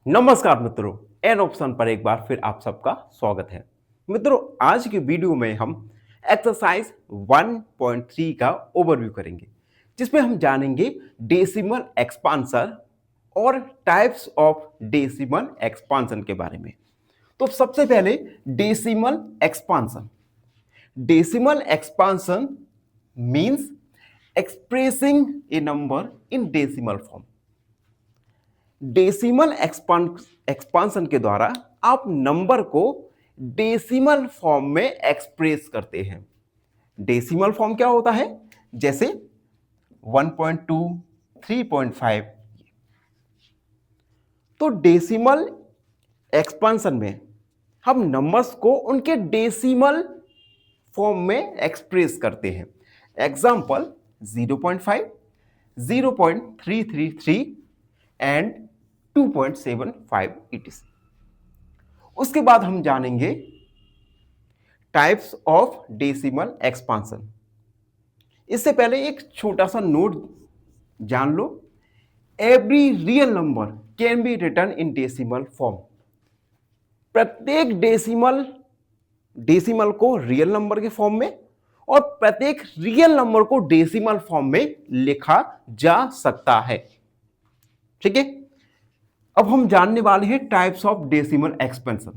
नमस्कार मित्रों, an option पर एक बार फिर आप सबका स्वागत है। मित्रों, आज की वीडियो में हम एक्सरसाइज 1.3 का ओवरव्यू करेंगे, जिसमें हम जानेंगे डेसिमल एक्सपांशन और टाइप्स ऑफ डेसिमल एक्सपांशन के बारे में। तो सबसे पहले decimal expansion. Decimal expansion means expressing A number in decimal form. Decimal expansion के द्वारा आप नंबर को डेसिमल फॉर्म में एक्सप्रेस करते हैं। डेसिमल फॉर्म क्या होता है? जैसे 1.2, 3.5। तो डेसिमल एक्सपांशन में हम नंबर्स को उनके डेसिमल फॉर्म में एक्सप्रेस करते हैं। Example 0.5, 0.333 and 2.75 etc। उसके बाद हम जानेंगे टाइप्स ऑफ डेसिमल एक्सपांशन। इससे पहले एक छोटा सा नोट जान लो। Every real number can be written in decimal form. प्रत्येक डेसिमल को रियल नंबर के फॉर्म में और प्रत्येक रियल नंबर को डेसिमल फॉर्म में लिखा जा सकता है। ठीक है, अब हम जानने वाले हैं टाइप्स ऑफ डेसिमल एक्सपेंशन।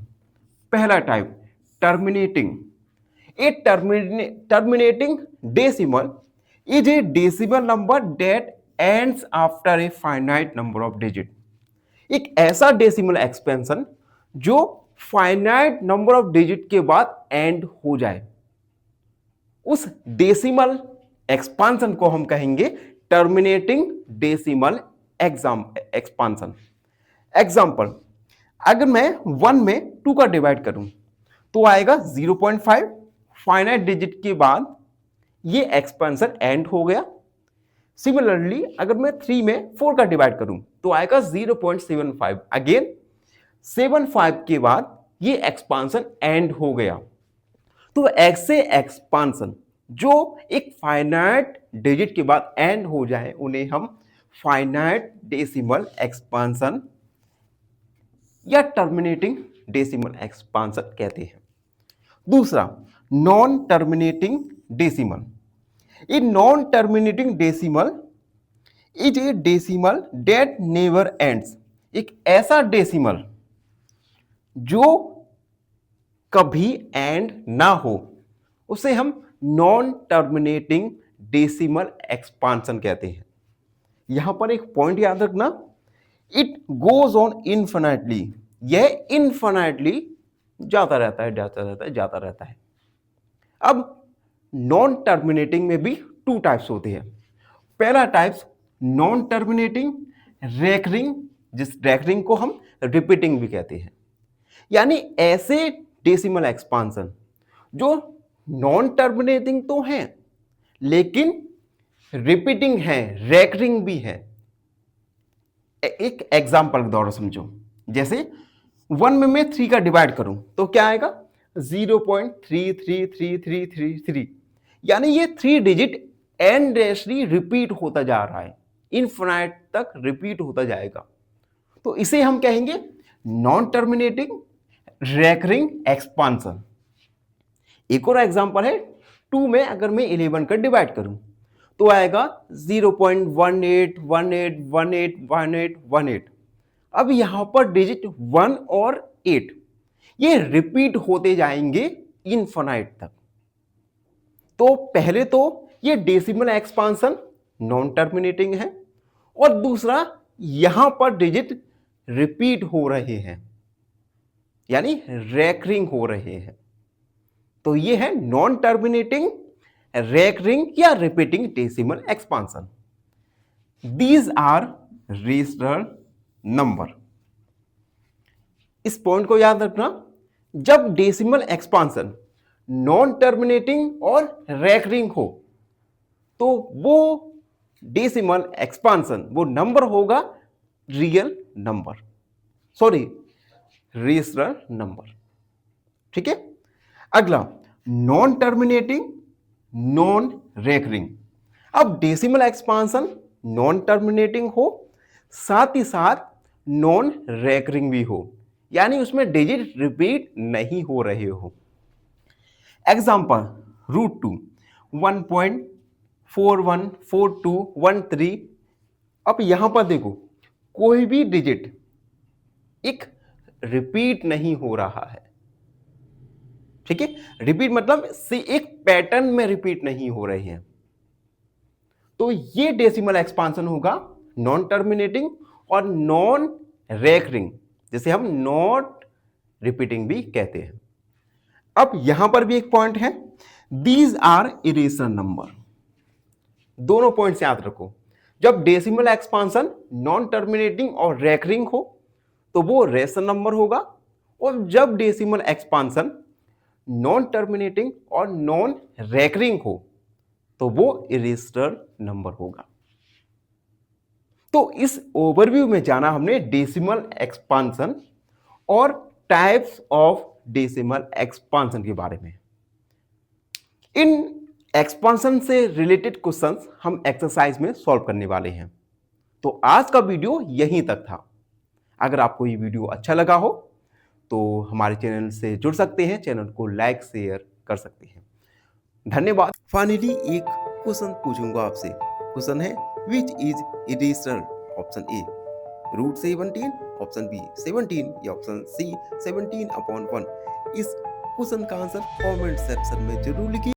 पहला type terminating. A terminating decimal is a decimal number that ends after a finite number of digit. एक ऐसा डेसिमल एक्सपेंशन जो फाइनाइट नंबर ऑफ डिजिट के बाद एंड हो जाए, उस डेसिमल एक्सपांशन को हम कहेंगे टर्मिनेटिंग डेसिमल एक्सपांशन। एग्जाम्पल, अगर मैं 1 में 2 का डिवाइड करूं तो आएगा 0.5। फाइनाइट डिजिट के बाद ये एक्सपेंशन एंड हो गया। सिमिलरली अगर मैं 3 में 4 का डिवाइड करूं तो आएगा 0.75। अगेन 75 के बाद ये एक्सपांशन एंड हो गया। तो ऐसे एक्सपांशन जो एक फाइनाइट डिजिट के बाद एंड हो जाए उन्हें हम फाइनाइट डेसिमल एक्सपांशन या टर्मिनेटिंग डेसिमल एक्सपांशन कहते हैं। दूसरा non terminating decimal. A non terminating decimal is a decimal that never ends. एक ऐसा डेसिमल जो कभी एंड ना हो उसे हम नॉन टर्मिनेटिंग डेसिमल एक्सपांशन कहते हैं। यहां पर एक पॉइंट याद रखना, इट गोज ऑन इन्फिनिटली। यह इन्फिनिटली जाता रहता है, जाता रहता है, जाता रहता है। अब नॉन टर्मिनेटिंग में भी 2 टाइप्स होते हैं। पहला टाइप्स नॉन टर्मिनेटिंग रेकरिंग, जिस रेकरिंग को हम रिपीटिंग भी कहते हैं। यानी ऐसे डेसिमल एक्सपांशन जो नॉन टर्मिनेटिंग तो हैं लेकिन रिपीटिंग है, रेकरिंग भी है। एक एग्जांपल के द्वारा समझो। जैसे 1 में मैं 3 का डिवाइड करूं तो क्या आएगा 0.33333। यानी ये 3 डिजिट एंडलेसली रिपीट होता जा रहा है, इनफिनाइट तक रिपीट होता जाएगा। तो इसे हम कहेंगे नॉन टर्मिनेटिंग रेकरिंग एक्सपांशन। एक और एग्जांपल है 2 में अगर मैं 11 का डिवाइड करूं तो आएगा 0.18181818। अब यहां पर डिजिट 1 और 8 ये रिपीट होते जाएंगे इनफिनाइट तक। तो पहले तो ये डेसिमल एक्सपांशन नॉन टर्मिनेटिंग है और दूसरा यहां पर डिजिट रिपीट हो रहे हैं, यानी रेकरिंग हो रहे हैं। तो ये है नॉन टर्मिनेटिंग रेकरिंग या repeating decimal expansion. These are rational number. इस पॉइंट को याद रखना, जब डेसिमल एक्सपांशन नॉन टर्मिनेटिंग और रेकरिंग हो तो वो डेसिमल एक्सपांशन वो नंबर होगा real number, sorry rational number. ठीक है, अगला नॉन टर्मिनेटिंग नॉन रेकरिंग। अब डेसिमल एक्सपांशन नॉन टर्मिनेटिंग हो, साथ ही साथ नॉन रेकरिंग भी हो, यानी उसमें डिजिट रिपीट नहीं हो रहे हो। एग्जाम्पल √2 1.414213। अब यहां पर देखो कोई भी डिजिट एक रिपीट नहीं हो रहा है, ठीक है। रिपीट मतलब से एक पैटर्न में रिपीट नहीं हो रहे हैं, तो ये डेसिमल एक्सपांशन होगा नॉन टर्मिनेटिंग और नॉन रेकरिंग, जिसे हम नॉट रिपीटिंग भी कहते हैं। अब यहां पर भी एक पॉइंट है, दीज आर इरेशनल नंबर। दोनों पॉइंट्स याद रखो, जब डेसिमल एक्सपांशन नॉन टर्मिनेटिंग और रेकरिंग हो तो वो रेशनल नंबर होगा, और जब डेसिमल एक्सपांशन नॉन टर्मिनेटिंग और नॉन रेकरिंग हो तो वो इरेशनल नंबर होगा। तो इस ओवरव्यू में जाना हमने डेसिमल एक्सपांशन और टाइप्स ऑफ डेसिमल एक्सपांशन के बारे में। इन एक्सपांशन से रिलेटेड क्वेश्चंस हम एक्सरसाइज में सॉल्व करने वाले हैं। तो आज का वीडियो यहीं तक था। अगर आपको ये वीडियो अच्छा लगा हो तो हमारे चैनल से जुड़ सकते हैं, चैनल को लाइक शेयर कर सकते हैं। धन्यवाद। फाइनली एक क्वेश्चन पूछूंगा आपसे। क्वेश्चन है which is irrational? Option A √17, option B 17 या ऑप्शन सी 17/1। इस क्वेश्चन का आंसर कमेंट सेक्शन में जरूर लिखिए।